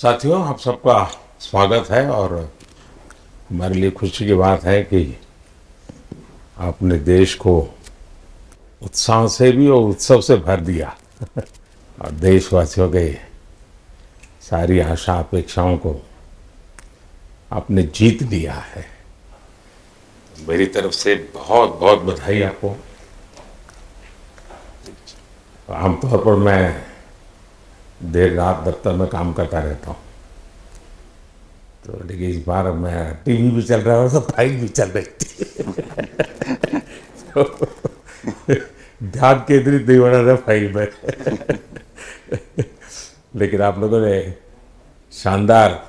साथियों, आप सबका स्वागत है और हमारे लिए खुशी की बात है कि आपने देश को उत्साह से भी और उत्सव से भर दिया और देशवासियों के सारी आशा अपेक्षाओं को आपने जीत लिया है। मेरी तरफ से बहुत बहुत बधाई आपको। आमतौर पर मैं देर रात दफ्तर में काम करता रहता हूँ, तो लेकिन इस बार मैं टीवी भी चल रहा है और फाइल भी चल रही थी तो ध्यान केंद्रित नहीं हो रहा था फाइल में लेकिन आप लोगों ने शानदार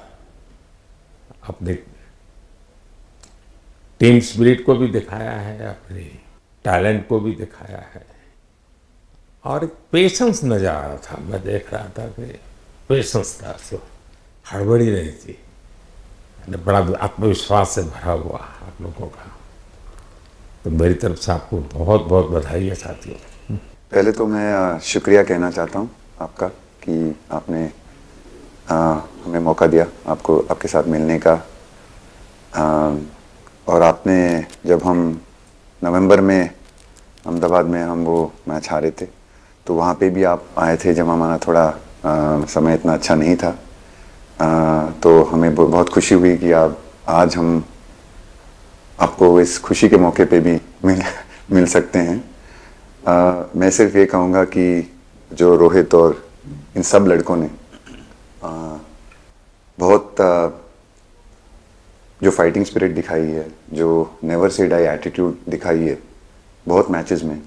अपने टीम स्पिरिट को भी दिखाया है, अपने टैलेंट को भी दिखाया है और एक पेशेंस नजर आ रहा था। मैं देख रहा था कि पेशेंस था, तो हड़बड़ी नहीं थी, बड़ा आत्मविश्वास से भरा हुआ आप लोगों का। तो मेरी तरफ से आपको बहुत बहुत बधाई है साथियों। पहले तो मैं शुक्रिया कहना चाहता हूँ आपका कि आपने हमें मौका दिया आपको आपके साथ मिलने का। और आपने जब हम नवंबर में अहमदाबाद में हम वो मैच हारे थे, तो वहाँ पे भी आप आए थे जब हमारा थोड़ा समय इतना अच्छा नहीं था। तो हमें बहुत खुशी हुई कि आज हम आपको इस खुशी के मौके पे भी मिल सकते हैं। मैं सिर्फ ये कहूँगा कि जो रोहित और इन सब लड़कों ने बहुत जो फाइटिंग स्पिरिट दिखाई है, जो नेवर से डाई एटीट्यूड दिखाई है, बहुत मैचेस में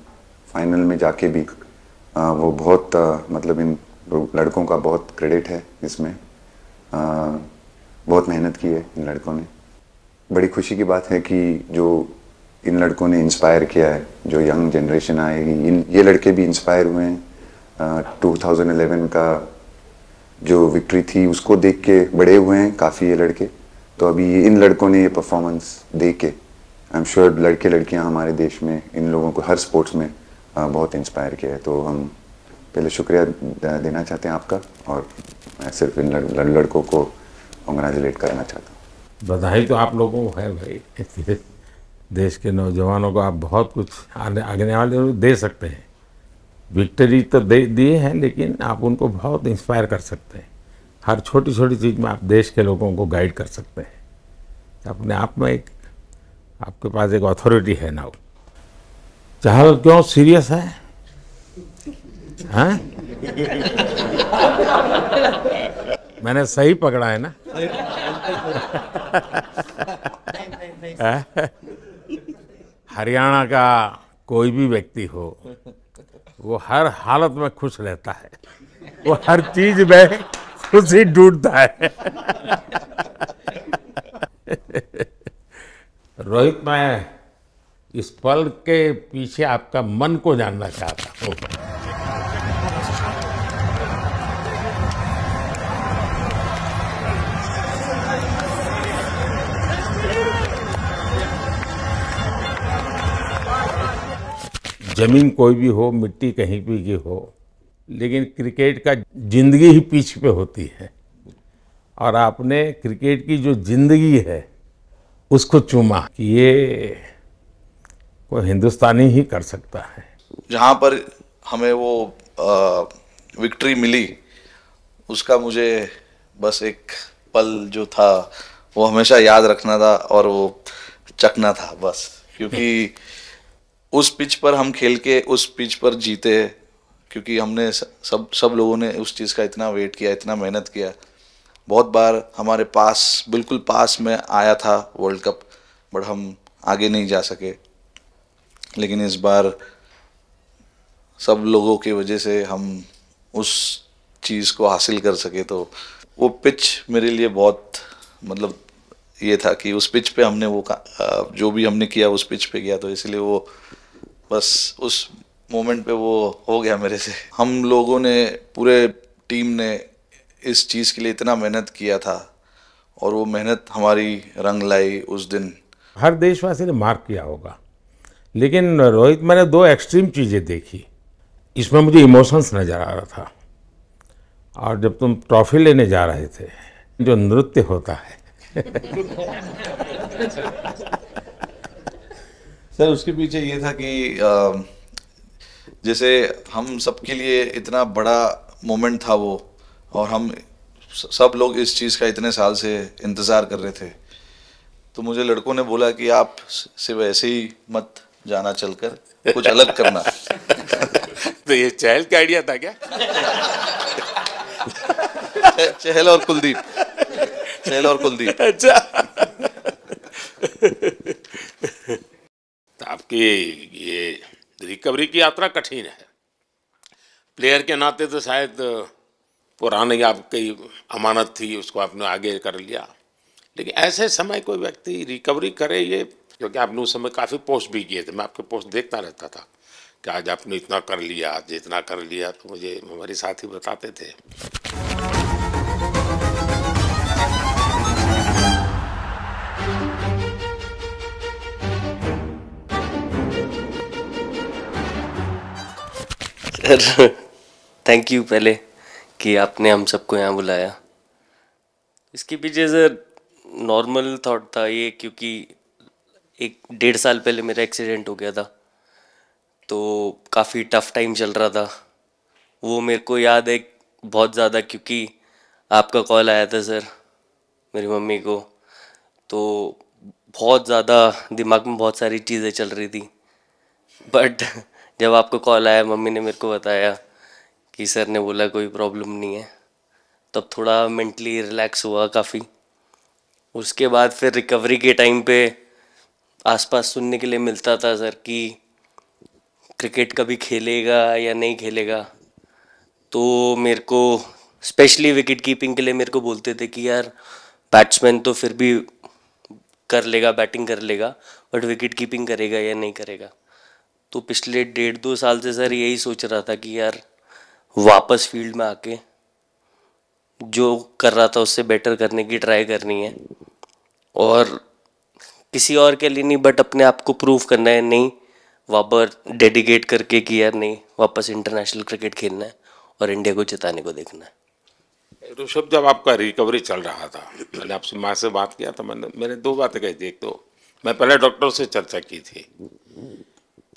फाइनल में जाके भी वो बहुत मतलब इन लड़कों का बहुत क्रेडिट है इसमें। बहुत मेहनत की है इन लड़कों ने। बड़ी खुशी की बात है कि जो इन लड़कों ने इंस्पायर किया है, जो यंग जनरेशन आएगी, ये लड़के भी इंस्पायर हुए हैं। 2011 का जो विक्ट्री थी उसको देख के बड़े हुए हैं काफ़ी ये लड़के। तो अभी इन लड़कों ने ये परफॉर्मेंस दे के आई एम श्योर लड़के लड़कियां हमारे देश में इन लोगों को हर स्पोर्ट्स में बहुत इंस्पायर किया है। तो हम पहले शुक्रिया देना चाहते हैं आपका, और मैं सिर्फ इन लड़कों को कॉन्ग्रेचुलेट करना चाहता हूँ। बधाई तो आप लोगों को है भाई। देश के नौजवानों को आप बहुत कुछ आगे वाले दे सकते हैं। विक्ट्री तो दिए हैं, लेकिन आप उनको बहुत इंस्पायर कर सकते हैं। हर छोटी छोटी चीज़ में आप देश के लोगों को गाइड कर सकते हैं। अपने आप में एक आपके पास एक अथॉरिटी है ना। चहल क्यों सीरियस है? हाँ? मैंने सही पकड़ा है ना? हरियाणा का कोई भी व्यक्ति हो, वो हर हालत में खुश रहता है, वो हर चीज में खुशी ढूंढता है। रोहित, मैं इस पल के पीछे आपका मन को जानना चाहता हूँ। जमीन कोई भी हो, मिट्टी कहीं भी की हो, लेकिन क्रिकेट का जिंदगी ही पिच पे होती है और आपने क्रिकेट की जो जिंदगी है उसको चूमा कि ये कोई हिंदुस्तानी ही कर सकता है। जहाँ पर हमें वो विक्ट्री मिली, उसका मुझे बस एक पल जो था वो हमेशा याद रखना था और वो चखना था बस। क्योंकि उस पिच पर हम खेल के उस पिच पर जीते, क्योंकि हमने सब लोगों ने उस चीज़ का इतना वेट किया, इतना मेहनत किया। बहुत बार हमारे पास, बिल्कुल पास में आया था वर्ल्ड कप, बट हम आगे नहीं जा सके। लेकिन इस बार सब लोगों की वजह से हम उस चीज़ को हासिल कर सके। तो वो पिच मेरे लिए बहुत मतलब ये था कि उस पिच पे हमने वो जो भी हमने किया उस पिच पे किया, तो इसलिए वो बस उस मोमेंट पे वो हो गया मेरे से। हम लोगों ने, पूरे टीम ने इस चीज़ के लिए इतना मेहनत किया था और वो मेहनत हमारी रंग लाई उस दिन। हर देशवासी ने मार्क किया होगा, लेकिन रोहित, मैंने दो एक्सट्रीम चीज़ें देखी। इसमें मुझे इमोशंस नज़र आ रहा था और जब तुम ट्रॉफी लेने जा रहे थे, जो नृत्य होता है सर उसके पीछे ये था कि जैसे हम सबके लिए इतना बड़ा मोमेंट था वो, और हम सब लोग इस चीज़ का इतने साल से इंतज़ार कर रहे थे, तो मुझे लड़कों ने बोला कि आप सिर्फ ऐसे ही मत जाना, चलकर कुछ अलग करना। तो ये चहल का आइडिया था क्या? चहल और कुलदीप, चहल और कुलदीप। अच्छा। तो आपकी ये रिकवरी की यात्रा कठिन है। प्लेयर के नाते तो शायद पुरानी आपकी अमानत थी, उसको आपने आगे कर लिया, लेकिन ऐसे समय कोई व्यक्ति रिकवरी करे, ये क्योंकि आपने उस समय काफ़ी पोस्ट भी किए थे, मैं आपके पोस्ट देखता रहता था कि आज आपने इतना कर लिया, आज इतना कर लिया, तो मुझे हमारे साथी बताते थे। सर थैंक यू पहले कि आपने हम सबको यहाँ बुलाया। इसके पीछे सर नॉर्मल थॉट था ये, क्योंकि 1-1.5 साल पहले मेरा एक्सीडेंट हो गया था, तो काफ़ी टफ टाइम चल रहा था। वो मेरे को याद है बहुत ज़्यादा, क्योंकि आपका कॉल आया था सर मेरी मम्मी को, तो बहुत ज़्यादा दिमाग में बहुत सारी चीज़ें चल रही थी। बट जब आपका कॉल आया, मम्मी ने मेरे को बताया कि सर ने बोला कोई प्रॉब्लम नहीं है, तब थोड़ा मेंटली रिलैक्स हुआ काफ़ी। उसके बाद फिर रिकवरी के टाइम पे आसपास सुनने के लिए मिलता था सर कि क्रिकेट कभी खेलेगा या नहीं खेलेगा, तो मेरे को स्पेशली विकेट कीपिंग के लिए मेरे को बोलते थे कि यार बैट्समैन तो फिर भी कर लेगा, बैटिंग कर लेगा, बट विकेट कीपिंग करेगा या नहीं करेगा। तो पिछले 1.5-2 साल से सर यही सोच रहा था कि यार वापस फील्ड में आके जो कर रहा था उससे बेटर करने की ट्राई करनी है, और किसी और के लिए नहीं बट अपने आप को प्रूव करना है, नहीं वापस डेडिकेट करके कि यार नहीं वापस इंटरनेशनल क्रिकेट खेलना है और इंडिया को जिताने को देखना है। ऋषभ, जब आपका रिकवरी चल रहा था, मैंने आपसे माँ से बात किया था, मैंने 2 बातें कही थी। एक तो मैं पहले डॉक्टर से चर्चा की थी,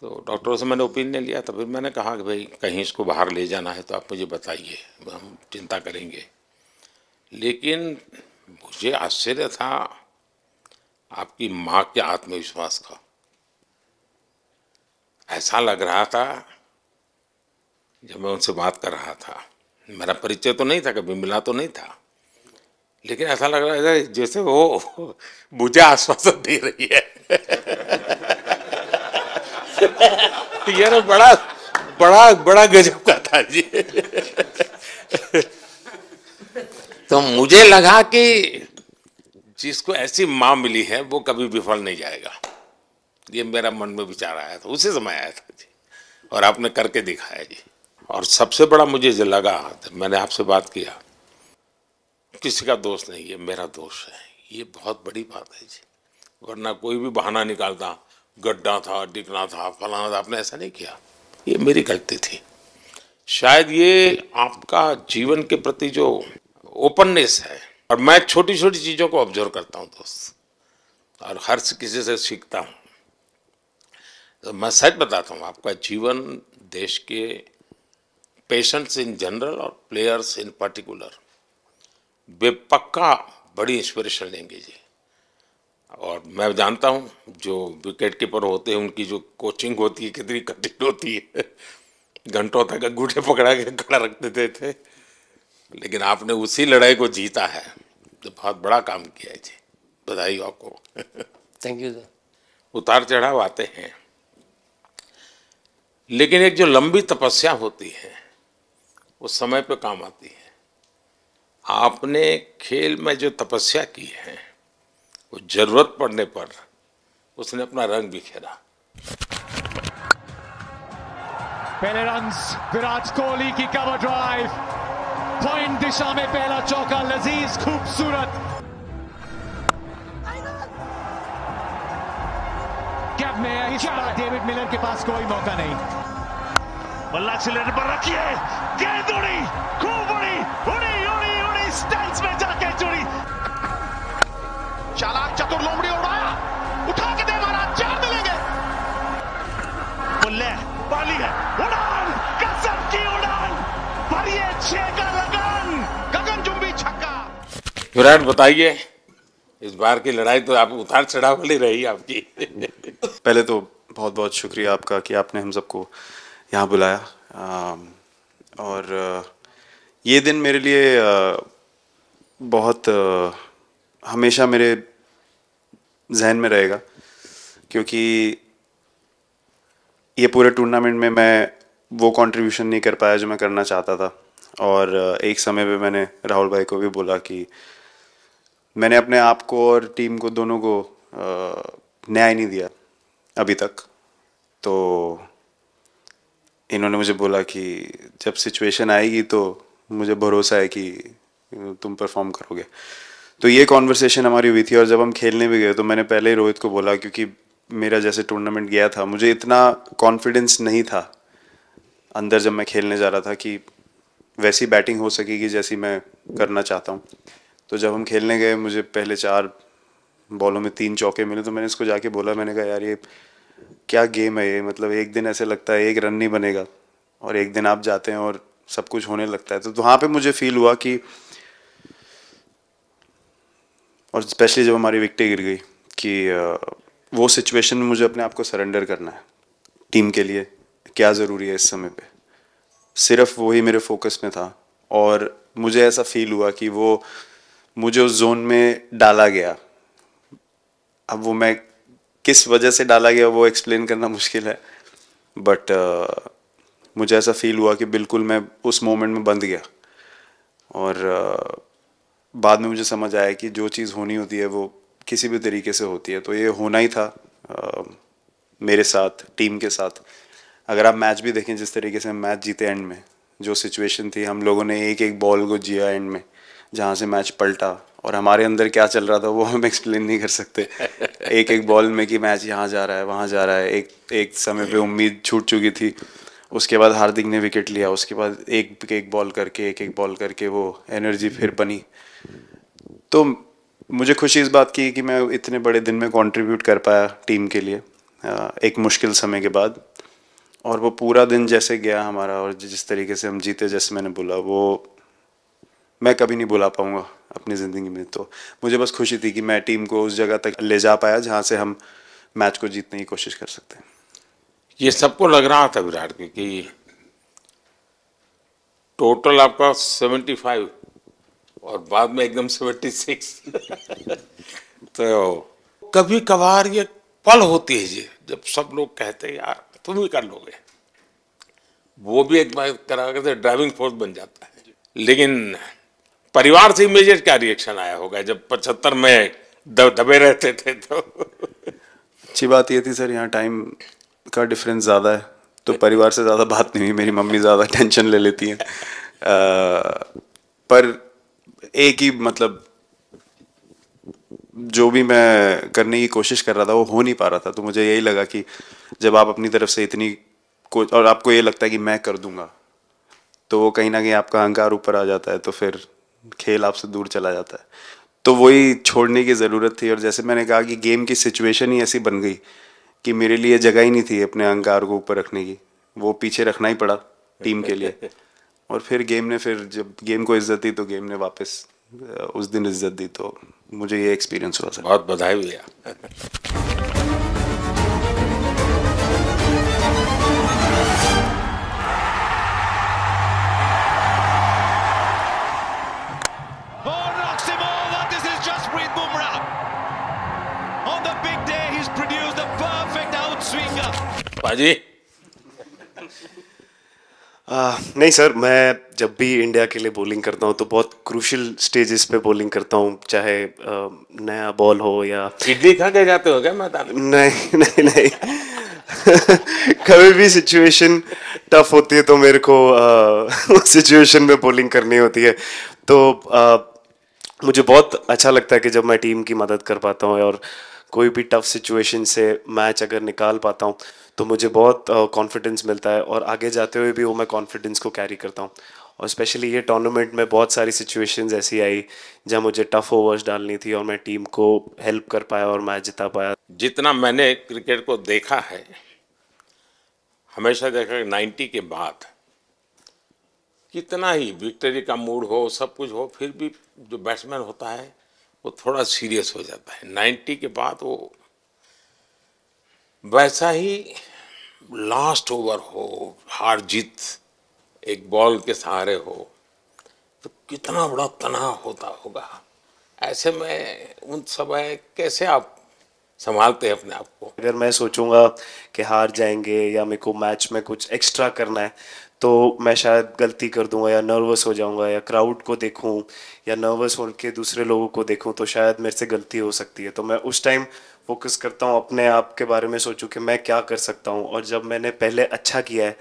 तो डॉक्टरों से मैंने ओपिनियन लिया था, फिर मैंने कहा कि भाई कहीं इसको बाहर ले जाना है तो आप मुझे बताइए, हम चिंता करेंगे। लेकिन मुझे आश्चर्य था आपकी माँ के आत्मविश्वास का। ऐसा लग रहा था जब मैं उनसे बात कर रहा था, मेरा परिचय तो नहीं था, कभी मिला तो नहीं था, लेकिन ऐसा लग रहा था जैसे वो मुझे आश्वासन दे रही है। यार बड़ा बड़ा बड़ा गजब का था जी। तो मुझे लगा कि जिसको ऐसी माँ मिली है वो कभी विफल नहीं जाएगा, ये मेरा मन में विचार आया था, उसी समय आया था जी, और आपने करके दिखाया जी। और सबसे बड़ा मुझे जो लगा जब मैंने आपसे बात किया, किसी का दोष नहीं, ये मेरा दोष है, ये बहुत बड़ी बात है जी। वरना कोई भी बहाना निकालता, गड्ढा था, डिगना था, फलाना था, आपने ऐसा नहीं किया, ये मेरी गलती थी। शायद ये आपका जीवन के प्रति जो ओपननेस है, और मैं छोटी छोटी चीज़ों को ऑब्जर्व करता हूँ दोस्त, और हर किसी से सीखता हूँ। तो मैं सच बताता हूँ, आपका जीवन देश के पेशेंट्स इन जनरल और प्लेयर्स इन पर्टिकुलर वे पक्का बड़ी इंस्पिरेशन लेंगे जी। और मैं जानता हूँ जो विकेट कीपर होते हैं उनकी जो कोचिंग होती है कितनी कठिन होती है, घंटों तक अंगूठे पकड़ा के खड़ा रख देते थे, लेकिन आपने उसी लड़ाई को जीता है, तो बहुत बड़ा काम किया है जी, बधाई हो आपको। Thank you sir. उतार चढ़ाव आते हैं, लेकिन एक जो लंबी तपस्या होती है वो समय पे काम आती है। आपने खेल में जो तपस्या की है वो जरूरत पड़ने पर उसने अपना रंग बिखेरा। पहले रन्स विराट कोहली की कवर ड्राइव, पॉइंट दिशा में पहला चौका लजीज खूबसूरत। कैप में डेविड मिलर के पास कोई मौका नहीं। बल्ला एक्सीलरेटर पर रखिए, गेंद उड़ी, खूब उड़ी, उड़ी उड़ी उड़ी, स्टैंड्स में जाके जुड़ी। चालाक चतुर लोमड़ी उड़ाया, उठा के दे मारा, 4 मिलेंगे। बुल्ले बाली है, उड़ान, गजब की उड़ान, भरिए 6 का लगान, गगनचुंबी छक्का। विराट बताइए, इस बार की लड़ाई तो आप उतार चढ़ाव वाली रही आपकी। पहले तो बहुत बहुत शुक्रिया आपका कि आपने हम सबको यहाँ बुलाया। और ये दिन मेरे लिए बहुत हमेशा मेरे जहन में रहेगा, क्योंकि ये पूरे टूर्नामेंट में मैं वो कंट्रीब्यूशन नहीं कर पाया जो मैं करना चाहता था। और एक समय पे मैंने राहुल भाई को भी बोला कि मैंने अपने आप को और टीम को दोनों को न्याय नहीं दिया अभी तक। तो इन्होंने मुझे बोला कि जब सिचुएशन आएगी तो मुझे भरोसा है कि तुम परफॉर्म करोगे। तो ये कॉन्वर्सेशन हमारी हुई थी। और जब हम खेलने भी गए तो मैंने पहले ही रोहित को बोला, क्योंकि मेरा जैसे टूर्नामेंट गया था मुझे इतना कॉन्फिडेंस नहीं था अंदर जब मैं खेलने जा रहा था कि वैसी बैटिंग हो सकेगी जैसी मैं करना चाहता हूँ। तो जब हम खेलने गए मुझे पहले 4 बॉलों में 3 चौके मिले, तो मैंने इसको जाके बोला, मैंने कहा यार ये क्या गेम है ये, मतलब एक दिन ऐसे लगता है 1 रन नहीं बनेगा और एक दिन आप जाते हैं और सब कुछ होने लगता है। तो वहाँ पे मुझे फील हुआ कि, और स्पेशली जब हमारी विकेटें गिर गई, कि वो सिचुएशन में मुझे अपने आप को सरेंडर करना है। टीम के लिए क्या ज़रूरी है इस समय पे, सिर्फ वही मेरे फोकस में था। और मुझे ऐसा फील हुआ कि वो मुझे उस जोन में डाला गया। अब वो मैं किस वजह से डाला गया वो एक्सप्लेन करना मुश्किल है, बट मुझे ऐसा फील हुआ कि बिल्कुल मैं उस मोमेंट में बंध गया। और बाद में मुझे समझ आया कि जो चीज़ होनी होती है वो किसी भी तरीके से होती है। तो ये होना ही था मेरे साथ, टीम के साथ। अगर आप मैच भी देखें, जिस तरीके से हम मैच जीते एंड में, जो सिचुएशन थी, हम लोगों ने एक एक बॉल को जिया एंड में, जहाँ से मैच पलटा। और हमारे अंदर क्या चल रहा था वो हम एक्सप्लेन नहीं कर सकते। एक एक बॉल में कि मैच यहाँ जा रहा है, वहाँ जा रहा है। एक समय पे उम्मीद छूट चुकी थी। उसके बाद हार्दिक ने विकेट लिया, उसके बाद एक एक बॉल करके वो एनर्जी फिर बनी। तो मुझे खुशी इस बात की कि मैं इतने बड़े दिन में कंट्रीब्यूट कर पाया टीम के लिए एक मुश्किल समय के बाद। और वो पूरा दिन जैसे गया हमारा और जिस तरीके से हम जीते, जैसे मैंने बोला, वो मैं कभी नहीं भुला पाऊंगा अपनी ज़िंदगी में। तो मुझे बस खुशी थी कि मैं टीम को उस जगह तक ले जा पाया जहाँ से हम मैच को जीतने की कोशिश कर सकते हैं। ये सबको लग रहा था विराट कि टोटल आपका 75 और बाद में एकदम 76। तो कभी कभार ये पल होती है जी, जब सब लोग कहते हैं यार तुम ही कर लोगे, वो भी एक बार करा के ड्राइविंग फोर्स बन जाता है। लेकिन परिवार से इमीडिएट क्या रिएक्शन आया होगा जब 75 में दबे रहते थे? तो अच्छी बात ये थी सर, यहाँ टाइम का डिफरेंस ज़्यादा है, तो परिवार से ज़्यादा बात नहीं हुई। मेरी मम्मी ज़्यादा टेंशन ले लेती हैं। पर एक ही, मतलब जो भी मैं करने की कोशिश कर रहा था वो हो नहीं पा रहा था। तो मुझे यही लगा कि जब आप अपनी तरफ से इतनी और आपको ये लगता है कि मैं कर दूंगा, तो वो कहीं ना कहीं आपका अहंकार ऊपर आ जाता है, तो फिर खेल आपसे दूर चला जाता है। तो वही छोड़ने की ज़रूरत थी। और जैसे मैंने कहा कि गेम की सिचुएशन ही ऐसी बन गई कि मेरे लिए जगह ही नहीं थी अपने अहंकार को ऊपर रखने की, वो पीछे रखना ही पड़ा टीम के लिए। और फिर गेम ने, फिर जब गेम को इज्जत दी तो गेम ने वापस उस दिन इज्जत दी। तो मुझे ये एक्सपीरियंस हुआ सर। बहुत बधाई भैया। पाजी नहीं सर, मैं जब भी इंडिया के लिए बॉलिंग करता हूँ तो बहुत क्रूशियल स्टेजेस पे बॉलिंग करता हूँ, चाहे नया बॉल हो या इडली खा के जाते हो क्या मैदान में? नहीं कभी भी सिचुएशन टफ होती है तो मेरे को उस सिचुएशन में बॉलिंग करनी होती है। तो मुझे बहुत अच्छा लगता है कि जब मैं टीम की मदद कर पाता हूँ और कोई भी टफ सिचुएशन से मैच अगर निकाल पाता हूँ तो मुझे बहुत कॉन्फिडेंस मिलता है और आगे जाते हुए भी वो मैं कॉन्फिडेंस को कैरी करता हूँ। और स्पेशली ये टूर्नामेंट में बहुत सारी सिचुएशंस ऐसी आई जहाँ मुझे टफ ओवर्स डालनी थी और मैं टीम को हेल्प कर पाया और मैच जिता पाया। जितना मैंने क्रिकेट को देखा है, हमेशा देखा 90 के बाद कितना ही विक्ट्री का मूड हो, सब कुछ हो, फिर भी जो बैट्समैन होता है वो थोड़ा सीरियस हो जाता है। 90 के बाद वो वैसा ही लास्ट ओवर हो, हार जीत एक बॉल के सहारे हो, तो कितना बड़ा तनाव होता होगा। ऐसे में उन समय कैसे आप संभालते हैं अपने आप को? अगर मैं सोचूंगा कि हार जाएंगे या मेरे को मैच में कुछ एक्स्ट्रा करना है तो मैं शायद गलती कर दूंगा या नर्वस हो जाऊंगा या क्राउड को देखूं या नर्वस होकर दूसरे लोगों को देखूं तो शायद मेरे से गलती हो सकती है। तो मैं उस टाइम फोकस करता हूं अपने आप के बारे में, सोचूं कि मैं क्या कर सकता हूं और जब मैंने पहले अच्छा किया है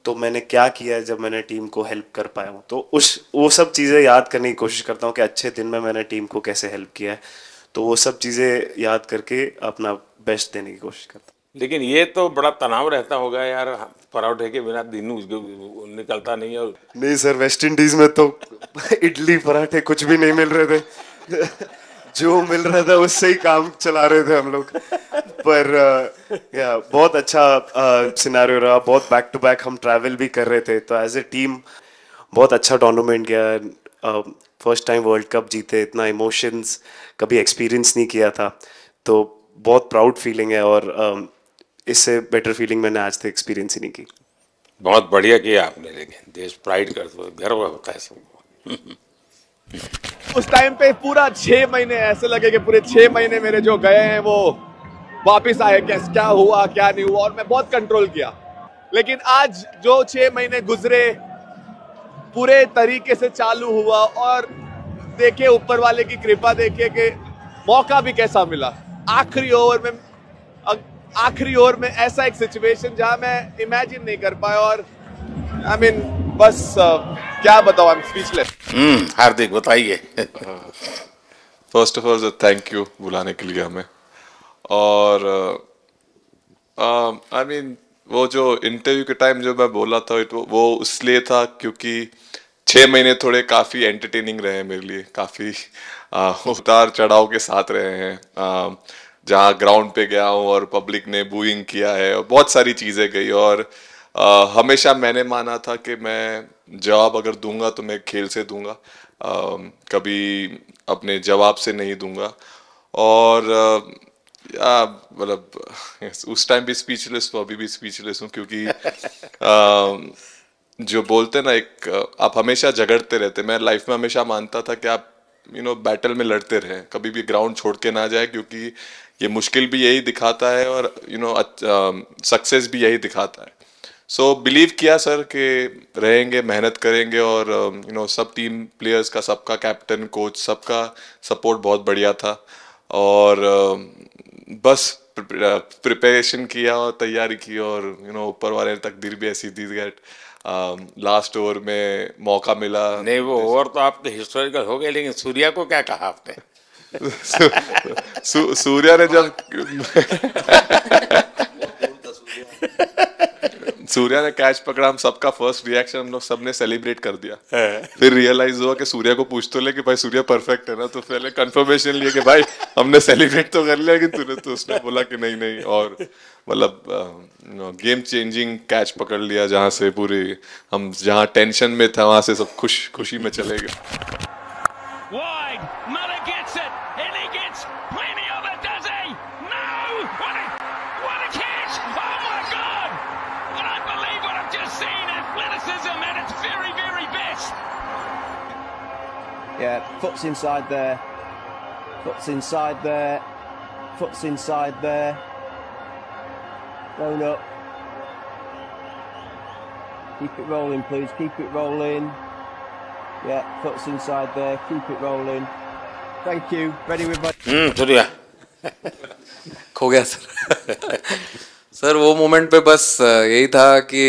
तो मैंने क्या किया है जब मैंने टीम को हेल्प कर पाया हूँ। तो वो सब चीज़ें याद करने की कोशिश करता हूँ कि अच्छे दिन में मैंने टीम को कैसे हेल्प किया है। तो वो सब चीज़ें याद करके अपना बेस्ट देने की कोशिश करता हूँ। लेकिन ये तो बड़ा तनाव रहता होगा यार, पराठे के बिना दिन निकलता नहीं है। और नहीं सर, वेस्ट इंडीज में तो इडली पराठे कुछ भी नहीं मिल रहे थे जो मिल रहा था उससे ही काम चला रहे थे हम लोग। पर या बहुत अच्छा सिनेरियो रहा, बहुत बैक टू बैक हम ट्रैवल भी कर रहे थे, तो एज ए टीम बहुत अच्छा टूर्नामेंट गया। फर्स्ट टाइम वर्ल्ड कप जीते, इतना इमोशंस कभी एक्सपीरियंस नहीं किया था, तो बहुत प्राउड फीलिंग है और इससे बेटर फीलिंग मैंने आज तक एक्सपीरियंस ही नहीं की। बहुत बढ़िया किया आपने, लेकिन देश प्राइड करते हुए गर्व होता है सबको। उस टाइम पे पूरा 6 महीने ऐसे लगे कि पूरे 6 महीने मेरे जो गए हैं वो वापस आए, क्या हुआ क्या नहीं हुआ, और मैं बहुत कंट्रोल किया। लेकिन आज जो 6 महीने गुजरे पूरे तरीके से चालू हुआ और देखे ऊपर वाले की कृपा, देखे कि मौका भी कैसा मिला। आखिरी ओवर में ऐसा एक सिचुएशन जहां मैं इमेजिन नहीं कर पाया और आई मीन बस क्या बताऊं, आई एम स्पीचलेस। हार्दिक बताइए। First of all thank you बुलाने के लिए हमें। और आई मीन वो जो इंटरव्यू के टाइम जो मैं बोला था वो इसलिए था क्योंकि 6 महीने थोड़े काफ़ी एंटरटेनिंग रहे हैं मेरे लिए, काफ़ी उतार चढ़ाव के साथ रहे हैं। जहाँ ग्राउंड पे गया हूँ और पब्लिक ने बूइंग किया है और बहुत सारी चीज़ें गई, और हमेशा मैंने माना था कि मैं जवाब अगर दूंगा तो मैं खेल से दूंगा, कभी अपने जवाब से नहीं दूंगा। और मतलब उस टाइम भी स्पीचलेस हूँ, अभी भी स्पीचलेस हूँ, क्योंकि जो बोलते ना एक आप हमेशा झगड़ते रहते। मैं लाइफ में हमेशा मानता था कि आप बैटल में लड़ते रहें, कभी भी ग्राउंड छोड़ के ना जाए, क्योंकि ये मुश्किल भी यही दिखाता है और सक्सेस भी यही दिखाता है। सो बिलीव किया सर कि रहेंगे, मेहनत करेंगे, और सब टीम प्लेयर्स का, सबका कैप्टन कोच सबका सपोर्ट बहुत बढ़िया था, और बस प्रिपरेशन किया और तैयारी की, और ऊपर वाले ने तकदीर भी ऐसी दी गेट लास्ट ओवर में मौका मिला। नहीं, वो ओवर तो आपके हिस्टोरिकल हो गए, लेकिन सूर्या को क्या कहा आपने? सूर्या ने जब सूर्या ने कैच पकड़ा, हम सबका फर्स्ट रिएक्शन हम लोग सबने सेलिब्रेट कर दिया। फिर रियलाइज हुआ कि सूर्या को पूछ तो ले कि भाई सूर्या परफेक्ट है ना, तो पहले कंफर्मेशन लिए कि भाई हमने सेलिब्रेट तो कर लिया, लेकिन तूने तो उसने बोला कि नहीं नहीं, और मतलब गेम चेंजिंग कैच पकड़ लिया, जहाँ से पूरी हम जहाँ टेंशन में था वहां से सब खुशी में चले गए। Yeah, foot's inside there. Foot's inside there. Foot's inside there. Roll up. Keep it rolling, please. Keep it rolling. Yeah, foot's inside there. Keep it rolling. Thank you. Ready with my... Surya खो गया sir. Sir वो moment पे बस यही था कि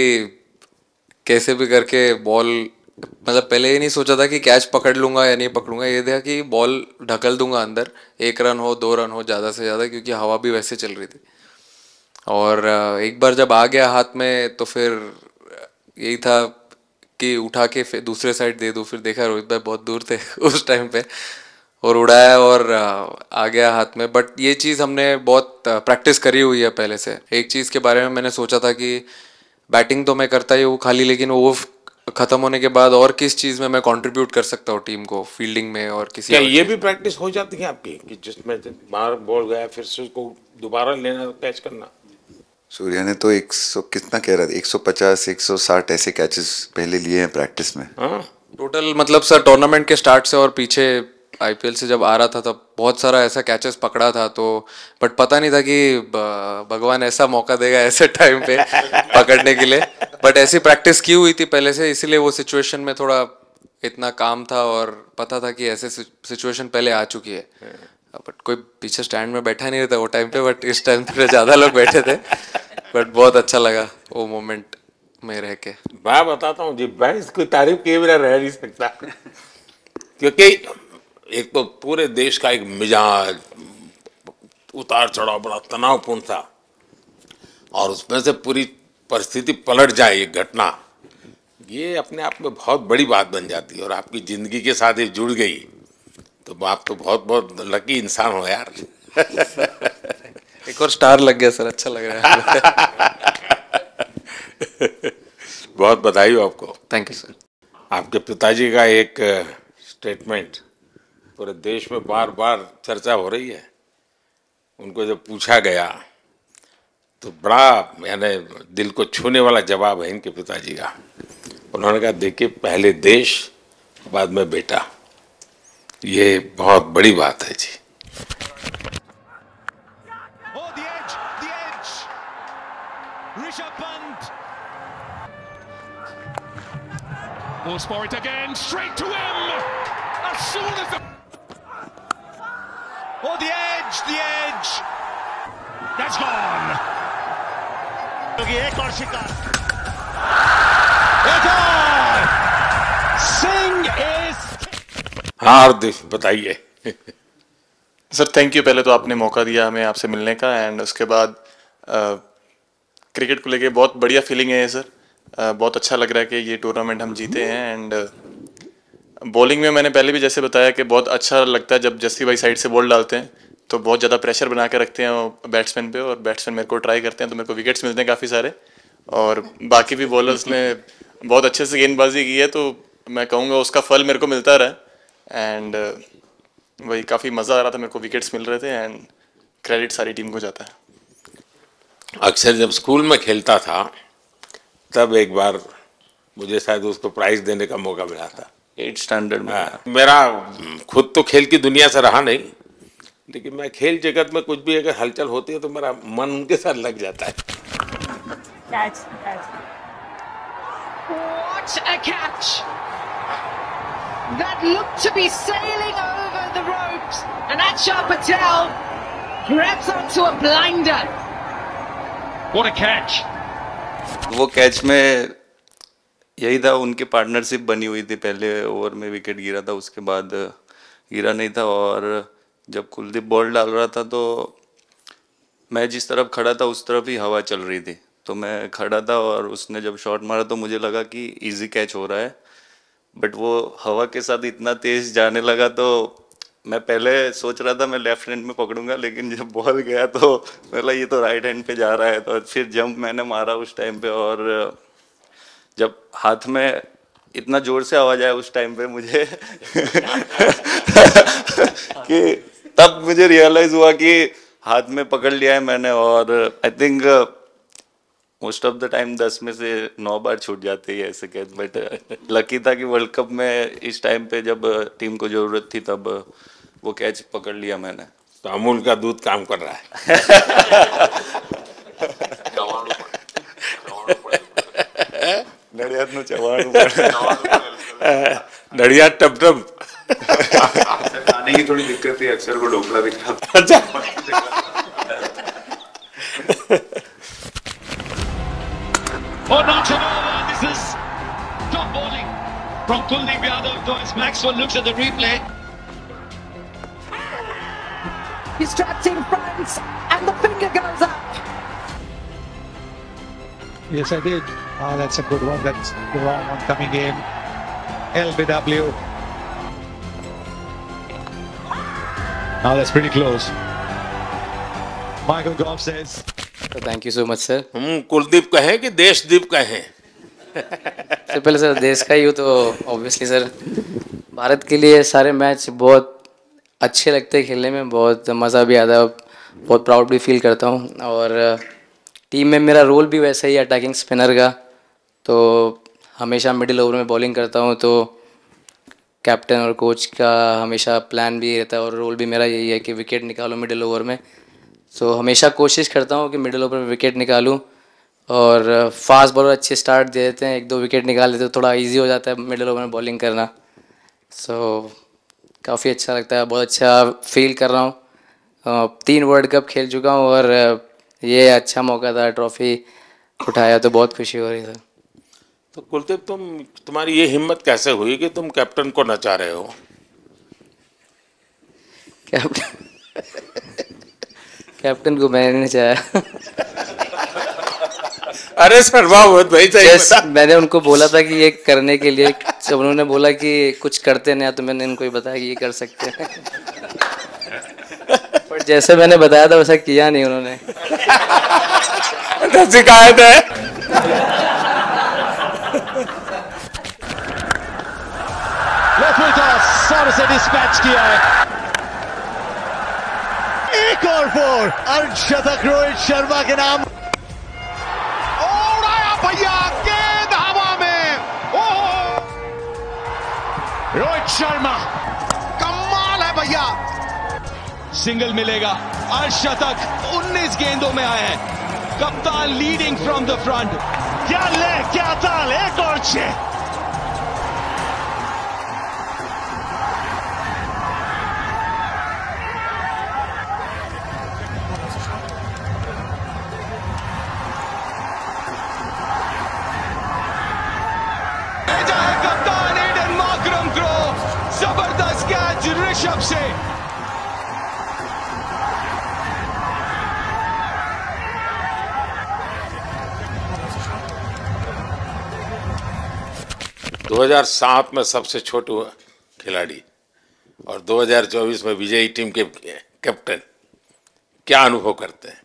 कैसे भी करके बॉल, मतलब पहले ये नहीं सोचा था कि कैच पकड़ लूंगा या नहीं पकड़ूंगा, ये था कि बॉल ढकल दूंगा अंदर, 1 रन हो 2 रन हो ज़्यादा से ज़्यादा, क्योंकि हवा भी वैसे चल रही थी। और एक बार जब आ गया हाथ में तो फिर यही था कि उठा के फिर दूसरे साइड दे दूँ। फिर देखा रोहित भाई बहुत दूर थे उस टाइम पे, और उड़ाया और आ गया हाथ में। बट ये चीज़ हमने बहुत प्रैक्टिस करी हुई है पहले से। एक चीज़ के बारे में मैंने सोचा था कि बैटिंग तो मैं करता ही हूँ खाली, लेकिन वो ख़त्म होने के बाद और किस चीज़ में मैं कंट्रीब्यूट कर सकता हूँ टीम को, फील्डिंग में और किसी क्या और ये चीज़ भी में। प्रैक्टिस हो जाती है आपकी कि जिसमें बाहर बॉल गया फिर से उसको दोबारा लेना, कैच करना? सूर्या ने तो 100 कितना कह रहा था, 150 160 ऐसे कैचेस पहले लिए हैं प्रैक्टिस में। हाँ टोटल मतलब सर टूर्नामेंट के स्टार्ट से और पीछे आईपीएल से जब आ रहा था तब बहुत सारा ऐसा कैचेस पकड़ा था। तो बट पता नहीं था कि भगवान ऐसा मौका देगा ऐसे टाइम पे पकड़ने के लिए। बट ऐसी प्रैक्टिस की हुई थी पहले से, इसीलिए वो सिचुएशन में थोड़ा इतना काम था और पता था कि ऐसे सिचुएशन पहले आ चुकी है। बट कोई पीछे स्टैंड में बैठा नहीं रहता वो टाइम पे, बट इस टाइम पे ज़्यादा लोग बैठे थे। बट बहुत अच्छा लगा वो मोमेंट में रह के। मैं बताता हूँ जी, मैं इसकी तारीफ किए बिना रह नहीं सकता क्योंकि एक तो पूरे देश का एक मिजाज उतार चढ़ाव बड़ा तनावपूर्ण था, और उसमें से पूरी परिस्थिति पलट जाए ये घटना, ये अपने आप में बहुत बड़ी बात बन जाती है और आपकी जिंदगी के साथ ये जुड़ गई तो आप तो बहुत बहुत लकी इंसान हो यार। एक और स्टार लग गया सर, अच्छा लग रहा है। बहुत बधाई हो आपको। Thank you sir. आपके पिताजी का एक स्टेटमेंट पूरे देश में बार बार चर्चा हो रही है। उनको जब पूछा गया तो बड़ा यानी दिल को छूने वाला जवाब है इनके पिताजी का। उन्होंने कहा देखिए पहले देश बाद में बेटा, ये बहुत बड़ी बात है जी। Oh, the edge. Rishabh Pant. Goes for it again, straight to him. As soon as the... Oh, the edge. That's gone. एक और शिकार. It's on. Singh is... हाँ हार्दिक बताइए। सर थैंक यू, पहले तो आपने मौका दिया हमें आपसे मिलने का, एंड उसके बाद क्रिकेट को लेके बहुत बढ़िया फीलिंग है सर। बहुत अच्छा लग रहा है कि ये टूर्नामेंट हम जीते हैं। एंड बॉलिंग में मैंने पहले भी जैसे बताया कि बहुत अच्छा लगता है जब जस्सी भाई साइड से बॉल डालते हैं, तो बहुत ज़्यादा प्रेशर बना के रखते हैं बैट्समैन पे, और बैट्समैन मेरे को ट्राई करते हैं तो मेरे को विकेट्स मिलते हैं काफ़ी सारे। और बाकी भी बॉलर्स ने बहुत अच्छे से गेंदबाजी की है, तो मैं कहूँगा उसका फल मेरे को मिलता रहा। एंड वही काफ़ी मज़ा आ रहा था, मेरे को विकेट्स मिल रहे थे, एंड क्रेडिट सारी टीम को जाता है। अक्सर जब स्कूल में खेलता था तब एक बार मुझे शायद उसको प्राइज देने का मौका मिला था 8th स्टैंडर्ड में। मेरा खुद तो खेल की दुनिया से रहा नहीं, लेकिन मैं खेल जगत में कुछ भी अगर हलचल होती है तो मेरा मन उनके साथ लग जाता है। Catch. What a catch! That looked to be sailing over the ropes, and Akshar Patel grabs onto a blinder. What a catch! वो कैच में यही था, उनकी पार्टनरशिप बनी हुई थी। पहले ओवर में विकेट गिरा था, उसके बाद गिरा नहीं था, और जब कुलदीप बॉल डाल रहा था तो मैं जिस तरफ खड़ा था उस तरफ ही हवा चल रही थी, तो मैं खड़ा था और उसने जब शॉट मारा तो मुझे लगा कि इजी कैच हो रहा है, बट वो हवा के साथ इतना तेज जाने लगा तो मैं पहले सोच रहा था मैं लेफ्ट हैंड में पकड़ूंगा, लेकिन जब बॉल गया तो मतलब ये तो राइट हैंड पे जा रहा है, तो फिर जंप मैंने मारा उस टाइम पे, और जब हाथ में इतना जोर से आवाज आया उस टाइम पे मुझे कि तब मुझे रियलाइज हुआ कि हाथ में पकड़ लिया है मैंने। और I think most of the time 10 में से 9 बार छूट जाते हैं ऐसे कैच, बट लकी था कि वर्ल्ड कप में इस टाइम पे जब टीम को जरूरत थी तब वो कैच पकड़ लिया मैंने। तो अमूल का दूध काम कर रहा है। नड़ियाद नु चवाणु नड़ियाद टप टप खाने की थोड़ी दिक्कत है, अक्सर को ढोकला भी खाता। अच्छा Oh, not at all. This is top bowling from Kuldeep Yadav. Thomas Maxwell looks at the replay. He's trapped in front, and the finger goes up. Yes, I did. Oh, that's a good one. That's the wrong one coming in. LBW. Now that's pretty close. Michael Goff says. So thank you so much, sir. हम कुलदीप कहें कि देशदीप कहें? सबसे पहले sir देश का ही हो तो ऑब्वियसली सर भारत के लिए सारे मैच बहुत अच्छे लगते हैं खेलने में, बहुत मज़ा भी आता है, बहुत प्राउड भी फील करता हूँ। और टीम में मेरा रोल भी वैसा ही है अटैकिंग स्पिनर का, तो हमेशा मिडिल ओवर में बॉलिंग करता हूँ, तो कैप्टन और कोच का हमेशा प्लान भी रहता है और रोल भी मेरा यही है कि विकेट निकालो मिडिल ओवर में। सो हमेशा कोशिश करता हूँ कि मिडिल ओवर में विकेट निकालूँ, और फास्ट बॉलर अच्छे स्टार्ट दे देते हैं, एक दो विकेट निकाल देते तो थोड़ा इजी हो जाता है मिडिल ओवर में बॉलिंग करना। सो काफ़ी अच्छा लगता है, बहुत अच्छा फील कर रहा हूँ। 3 वर्ल्ड कप खेल चुका हूँ और ये अच्छा मौका था, ट्रॉफी उठाया तो बहुत खुशी हो रही है। तो कुलदीप तुम्हारी ये हिम्मत कैसे हुई कि तुम कैप्टन को नचा रहे हो? कैप्टन को मैंने नचाया। अरे सरवावत भाई मैंने उनको बोला था कि ये करने के लिए, जब उन्होंने बोला कि कुछ करते नहीं तो मैंने इनको ही बताया कि ये कर सकते हैं। पर जैसे मैंने बताया था वैसा किया नहीं उन्होंने। शिकायत है। सारे से डिस्पैच किया है। एक और 4 अर्धशतक रोहित शर्मा के नाम। उड़ाया भैया, गेंद हवा में। ओह रोहित शर्मा कमाल है भैया, सिंगल मिलेगा। अर्धशतक 19 गेंदों में आए हैं, कप्तान लीडिंग फ्रॉम द फ्रंट। क्या ले क्या ताल, एक और 6। जबरदस्त कैच ऋषभ से। – 2007 में सबसे छोटे खिलाड़ी और 2024 में विजयी टीम के कैप्टन, क्या अनुभव करते हैं?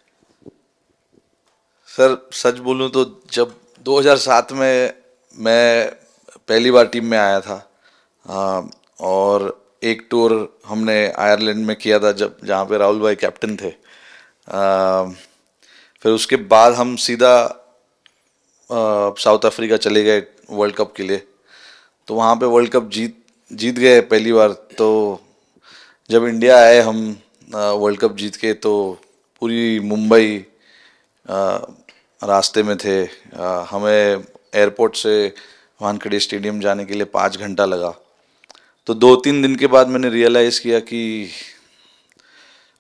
सर सच बोलूं तो जब 2007 में मैं पहली बार टीम में आया था, और एक टूर हमने आयरलैंड में किया था जब जहाँ पे राहुल भाई कैप्टन थे। फिर उसके बाद हम सीधा साउथ अफ्रीका चले गए वर्ल्ड कप के लिए, तो वहाँ पे वर्ल्ड कप जीत गए पहली बार। तो जब इंडिया आए हम वर्ल्ड कप जीत के, तो पूरी मुंबई रास्ते में थे। हमें एयरपोर्ट से वानखेड़े स्टेडियम जाने के लिए 5 घंटा लगा। तो 2-3 दिन के बाद मैंने रियलाइज़ किया कि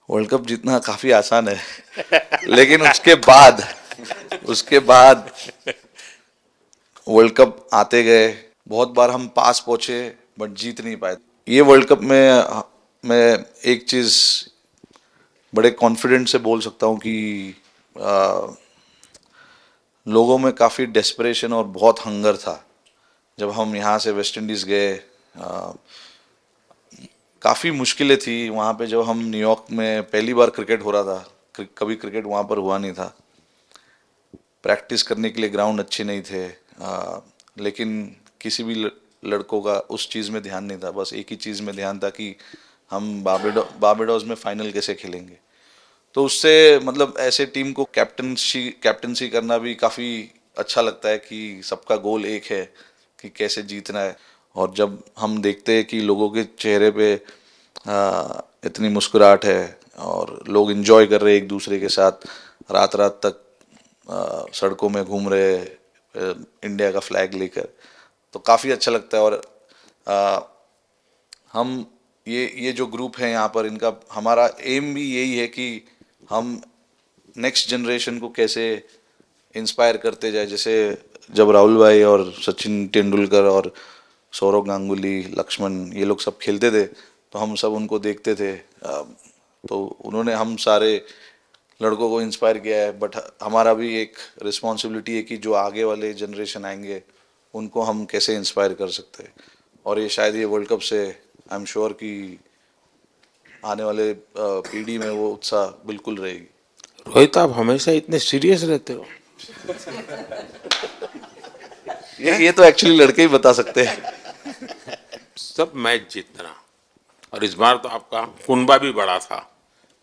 वर्ल्ड कप जीतना काफ़ी आसान है। लेकिन उसके बाद वर्ल्ड कप आते गए, बहुत बार हम पास पहुँचे बट जीत नहीं पाए। ये वर्ल्ड कप में मैं एक चीज़ बड़े कॉन्फिडेंट से बोल सकता हूँ कि लोगों में काफ़ी डेस्परेशन और बहुत हंगर था। जब हम यहाँ से वेस्ट इंडीज़ गए, काफ़ी मुश्किलें थी वहाँ पे। जब हम न्यूयॉर्क में पहली बार क्रिकेट हो रहा था, कभी क्रिकेट वहाँ पर हुआ नहीं था, प्रैक्टिस करने के लिए ग्राउंड अच्छे नहीं थे, लेकिन किसी भी लड़कों का उस चीज़ में ध्यान नहीं था। बस एक ही चीज़ में ध्यान था कि हम बारबाडोस में फाइनल कैसे खेलेंगे। तो उससे मतलब ऐसे टीम को कैप्टनसी करना भी काफ़ी अच्छा लगता है कि सबका गोल एक है कि कैसे जीतना है। और जब हम देखते हैं कि लोगों के चेहरे पे इतनी मुस्कुराहट है और लोग एंजॉय कर रहे हैं एक दूसरे के साथ, रात रात तक सड़कों में घूम रहे इंडिया का फ्लैग लेकर, तो काफ़ी अच्छा लगता है। और हम ये जो ग्रुप है यहाँ पर, इनका हमारा एम भी यही है कि हम नेक्स्ट जनरेशन को कैसे इंस्पायर करते जाए। जैसे जब राहुल भाई और सचिन तेंदुलकर और सौरव गांगुली, लक्ष्मण, ये लोग सब खेलते थे तो हम सब उनको देखते थे। तो उन्होंने हम सारे लड़कों को इंस्पायर किया है, बट हमारा भी एक रिस्पॉन्सिबिलिटी है कि जो आगे वाले जनरेशन आएंगे उनको हम कैसे इंस्पायर कर सकते हैं। और ये शायद ये वर्ल्ड कप से आई एम श्योर कि आने वाले पीढ़ी में वो उत्साह बिल्कुल रहेगी। रोहित, आप हमेशा इतने सीरियस रहते हो। ये तो एक्चुअली लड़के ही बता सकते हैं। सब मैच जीतना, और इस बार तो आपका कुनबा भी बड़ा था,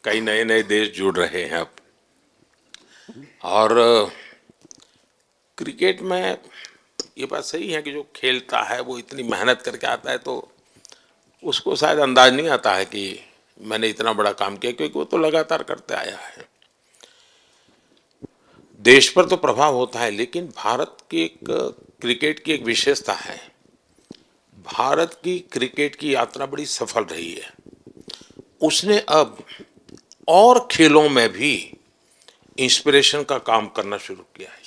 कई नए नए देश जुड़ रहे हैं अब। और क्रिकेट में ये बात सही है कि जो खेलता है वो इतनी मेहनत करके आता है, तो उसको शायद अंदाज नहीं आता है कि मैंने इतना बड़ा काम किया, क्योंकि वो तो लगातार करते आया है। देश पर तो प्रभाव होता है, लेकिन भारत की एक क्रिकेट की एक विशेषता है, भारत की क्रिकेट की यात्रा बड़ी सफल रही है। उसने अब और खेलों में भी इंस्पिरेशन का काम करना शुरू किया है।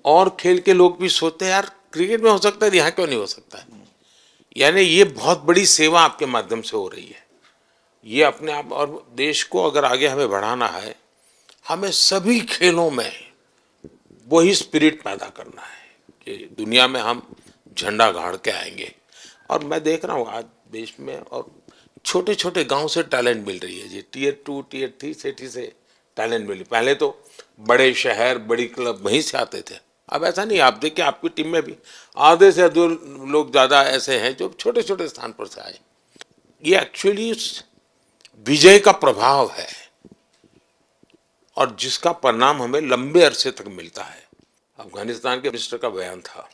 और खेल के लोग भी सोचते हैं यार क्रिकेट में हो सकता है, यहाँ क्यों नहीं हो सकता है। यानी ये बहुत बड़ी सेवा आपके माध्यम से हो रही है। ये अपने आप, और देश को अगर आगे हमें बढ़ाना है, हमें सभी खेलों में वही स्पिरिट पैदा करना है कि दुनिया में हम झंडा गाड़ के आएंगे। और मैं देख रहा हूँ आज देश में और छोटे छोटे गांव से टैलेंट मिल रही है जी, टियर 2 टियर 3 सिटी से टैलेंट मिली। पहले तो बड़े शहर बड़ी क्लब वहीं से आते थे, अब ऐसा नहीं। आप देखिए आपकी टीम में भी आधे से अधिक लोग ज़्यादा ऐसे हैं जो छोटे छोटे स्थान पर से आए। ये एक्चुअली विजय का प्रभाव है, और जिसका परिणाम हमें लंबे अरसे तक मिलता है। अफगानिस्तान के मिनिस्टर का बयान था,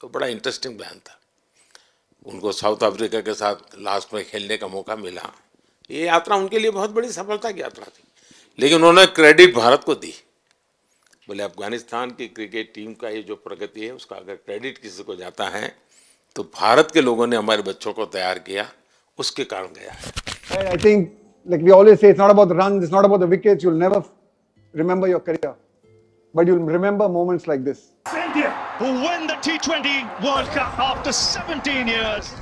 तो बड़ा इंटरेस्टिंग बयान था। उनको साउथ अफ्रीका के साथ लास्ट में खेलने का मौका मिला। ये यात्रा उनके लिए बहुत बड़ी सफलता की यात्रा थी, लेकिन उन्होंने क्रेडिट भारत को दी। बोले अफगानिस्तान की क्रिकेट टीम का ये जो प्रगति है, उसका अगर क्रेडिट किसी को जाता है तो भारत के लोगों ने हमारे बच्चों को तैयार किया, उसके कारण गया है। I think, like we always say, it's not about the runs, it's not about the wickets. You'll never remember your career, but you'll remember moments like this. India, who win the T20 World Cup after 17 years.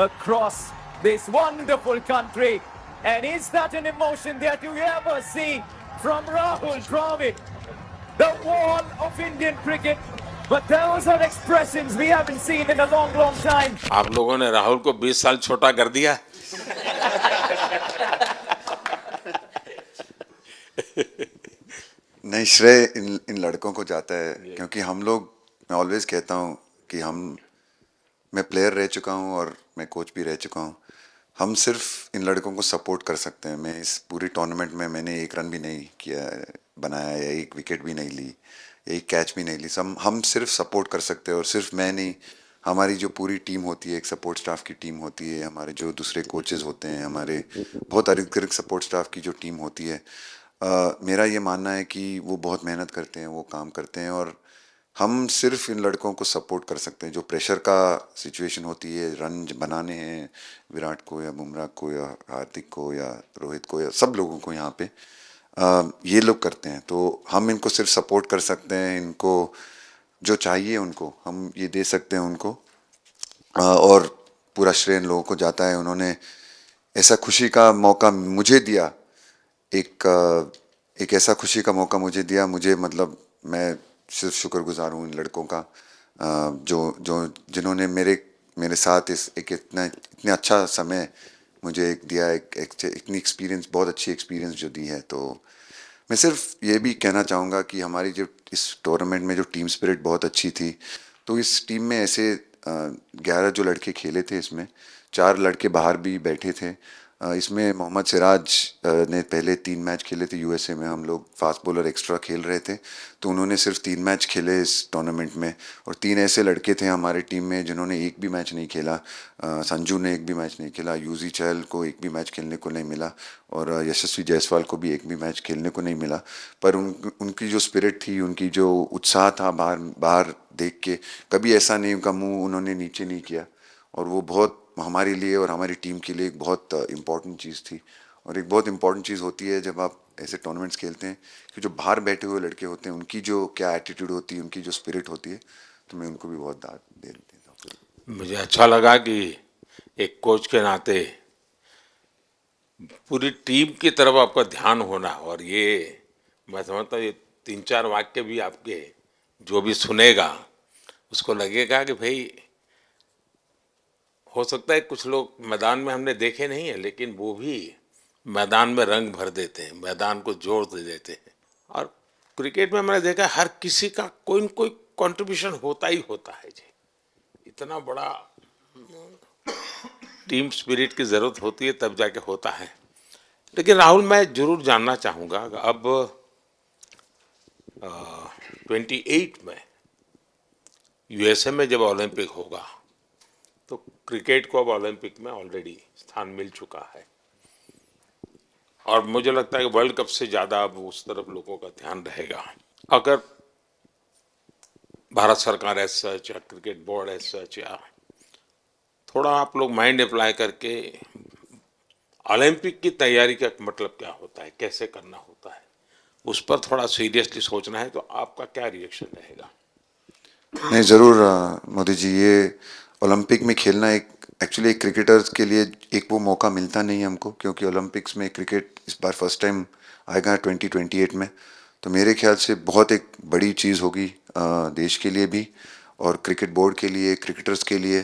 Across this wonderful country, and is that an emotion that you ever see from Rahul Dravid, the wall of Indian cricket? But those are expressions we haven't seen in a long, long time. आप लोगों ने राहुल को 20 साल छोटा कर दिया। नहीं, श्रेय इन लड़कों को जाता है, क्योंकि हम लोग, मैं ऑलवेज कहता हूँ कि मैं प्लेयर रह चुका हूँ और मैं कोच भी रह चुका हूँ। हम सिर्फ इन लड़कों को सपोर्ट कर सकते हैं। मैं इस पूरी टूर्नामेंट में मैंने एक रन भी नहीं किया, बनाया, या एक विकेट भी नहीं ली, एक कैच भी नहीं ली। हम सिर्फ सपोर्ट कर सकते हैं। और सिर्फ मैं नहीं, हमारी जो पूरी टीम होती है, एक सपोर्ट स्टाफ की टीम होती है, हमारे जो दूसरे कोचेस होते हैं, हमारे बहुत अधिक सपोर्ट स्टाफ की जो टीम होती है, मेरा ये मानना है कि वो बहुत मेहनत करते हैं, वो काम करते हैं, और हम सिर्फ इन लड़कों को सपोर्ट कर सकते हैं। जो प्रेशर का सिचुएशन होती है, रन बनाने हैं विराट को या बुमराह को या हार्दिक को या रोहित को या सब लोगों को, यहाँ पे ये लोग करते हैं। तो हम इनको सिर्फ सपोर्ट कर सकते हैं, इनको जो चाहिए उनको हम ये दे सकते हैं उनको, और पूरा श्रेय इन लोगों को जाता है। उन्होंने ऐसा खुशी का मौका मुझे दिया, एक ऐसा खुशी का मौका मुझे दिया। मुझे मतलब मैं सिर्फ शुक्रगुजार हूँ इन लड़कों का, जिन्होंने मेरे साथ इतने अच्छा समय मुझे दिया, इतनी एक्सपीरियंस, बहुत अच्छी एक्सपीरियंस जो दी है। तो मैं सिर्फ ये भी कहना चाहूँगा कि हमारी जो इस टूर्नामेंट में जो टीम स्पिरिट बहुत अच्छी थी। तो इस टीम में ऐसे 11 जो लड़के खेले थे, इसमें 4 लड़के बाहर भी बैठे थे। इसमें मोहम्मद सिराज ने पहले 3 मैच खेले थे यूएसए में। हम लोग फास्ट बॉलर एक्स्ट्रा खेल रहे थे, तो उन्होंने सिर्फ 3 मैच खेले इस टूर्नामेंट में। और 3 ऐसे लड़के थे हमारे टीम में जिन्होंने एक भी मैच नहीं खेला। संजू ने एक भी मैच नहीं खेला, यूजी चहल को एक भी मैच खेलने को नहीं मिला, और यशस्वी जायसवाल को भी एक भी मैच खेलने को नहीं मिला। पर उनकी जो स्पिरिट थी, उनकी जो उत्साह था, बाहर देख के कभी ऐसा नहीं, उनका मुँह उन्होंने नीचे नहीं किया। और वो बहुत हमारे लिए और हमारी टीम के लिए एक बहुत इम्पॉर्टेंट चीज़ थी। और एक बहुत इम्पॉर्टेंट चीज़ होती है जब आप ऐसे टूर्नामेंट्स खेलते हैं, कि जो बाहर बैठे हुए लड़के होते हैं, उनकी जो क्या एटीट्यूड होती है, उनकी जो स्पिरिट होती है, तो मैं उनको भी बहुत दाद दे देता हूँ। मुझे अच्छा लगा कि एक कोच के नाते पूरी टीम की तरफ आपका ध्यान होना, और ये मैं समझता हूँ ये 3-4 वाक्य भी आपके जो भी सुनेगा उसको लगेगा कि भाई हो सकता है कुछ लोग मैदान में हमने देखे नहीं है, लेकिन वो भी मैदान में रंग भर देते हैं, मैदान को जोड़ दे देते हैं। और क्रिकेट में मैंने देखा हर किसी का कोई न कोई कंट्रीब्यूशन होता ही होता है जी। इतना बड़ा टीम स्पिरिट की ज़रूरत होती है तब जाके होता है। लेकिन राहुल, मैं जरूर जानना चाहूँगा, अब 28 में यूएसए में जब ओलंपिक होगा तो क्रिकेट को अब ओलंपिक में ऑलरेडी स्थान मिल चुका है, और मुझे लगता है कि वर्ल्ड कप से ज़्यादा अब उस तरफ लोगों का ध्यान रहेगा। अगर भारत सरकार एज सच या क्रिकेट बोर्ड एज सच या थोड़ा आप लोग माइंड अप्लाई करके ओलंपिक की तैयारी का मतलब क्या होता है, कैसे करना होता है, उस पर थोड़ा सीरियसली सोचना है, तो आपका क्या रिएक्शन रहेगा? नहीं, ज़रूर मोदी जी, ये ओलंपिक में खेलना एक एक्चुअली एक क्रिकेटर्स के लिए एक वो मौका मिलता नहीं है हमको, क्योंकि ओलंपिक्स में क्रिकेट इस बार फर्स्ट टाइम आएगा 2028 में। तो मेरे ख्याल से बहुत एक बड़ी चीज़ होगी देश के लिए भी और क्रिकेट बोर्ड के लिए, क्रिकेटर्स के लिए,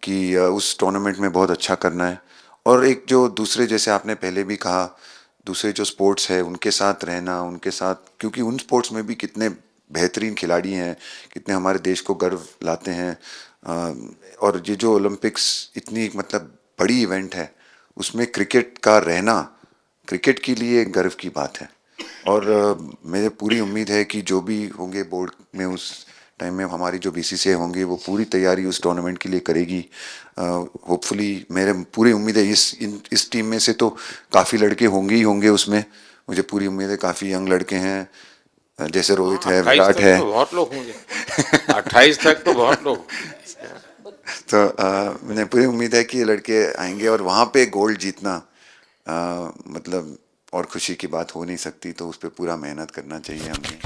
कि उस टूर्नामेंट में बहुत अच्छा करना है। और एक जो दूसरे, जैसे आपने पहले भी कहा, दूसरे जो स्पोर्ट्स है उनके साथ रहना, उनके साथ, क्योंकि उन स्पोर्ट्स में भी कितने बेहतरीन खिलाड़ी हैं, कितने हमारे देश को गर्व लाते हैं। और ये जो ओलंपिक्स इतनी मतलब बड़ी इवेंट है, उसमें क्रिकेट का रहना क्रिकेट के लिए गर्व की बात है। और मेरे पूरी उम्मीद है कि जो भी होंगे बोर्ड में उस टाइम में, हमारी जो बीसीसीआई होंगी वो पूरी तैयारी उस टूर्नामेंट के लिए करेगी। होपफुली मेरे पूरी उम्मीद है इस टीम में से तो काफ़ी लड़के होंगे ही होंगे उसमें, मुझे पूरी उम्मीद है। काफ़ी यंग लड़के हैं, जैसे रोहित है, विराट है, तो बहुत लोग होंगे 28 तक तो बहुत लोग। तो मुझे पूरी उम्मीद है कि ये लड़के आएंगे और वहाँ पे गोल्ड जीतना मतलब और खुशी की बात हो नहीं सकती। तो उस पर पूरा मेहनत करना चाहिए हमें।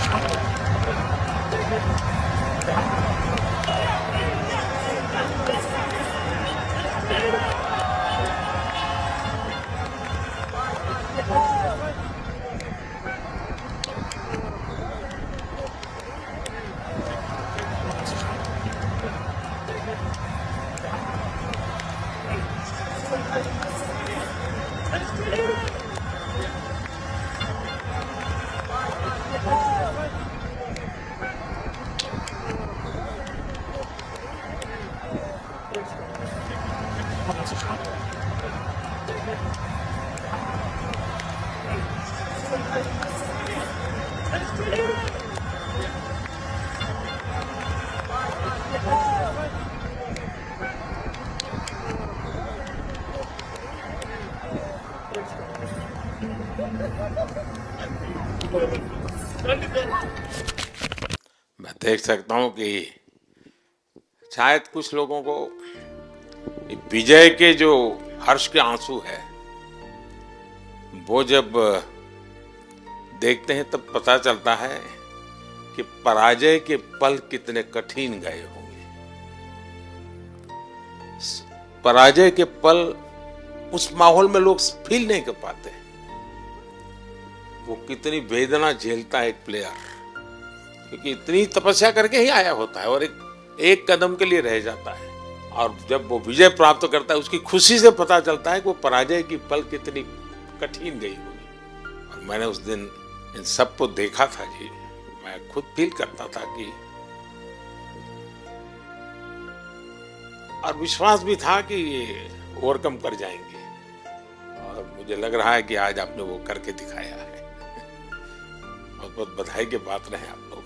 मैं देख सकता हूं कि शायद कुछ लोगों को विजय के जो हर्ष के आंसू है वो जब देखते हैं तब पता चलता है कि पराजय के पल कितने कठिन गए होंगे। पराजय के पल उस माहौल में लोग फील नहीं कर पाते। वो कितनी वेदना झेलता है एक प्लेयर, क्योंकि इतनी तपस्या करके ही आया होता है और एक कदम के लिए रह जाता है। और जब वो विजय प्राप्त करता है उसकी खुशी से पता चलता है कि वो पराजय की पल कितनी कठिन गई होगी। और मैंने उस दिन इन सबको देखा था जी, मैं खुद फील करता था कि, और विश्वास भी था कि ये ओवरकम कर जाएंगे। और मुझे लग रहा है कि आज आपने वो करके दिखाया है। बहुत बहुत बधाई के पात्र हैं आप लोग।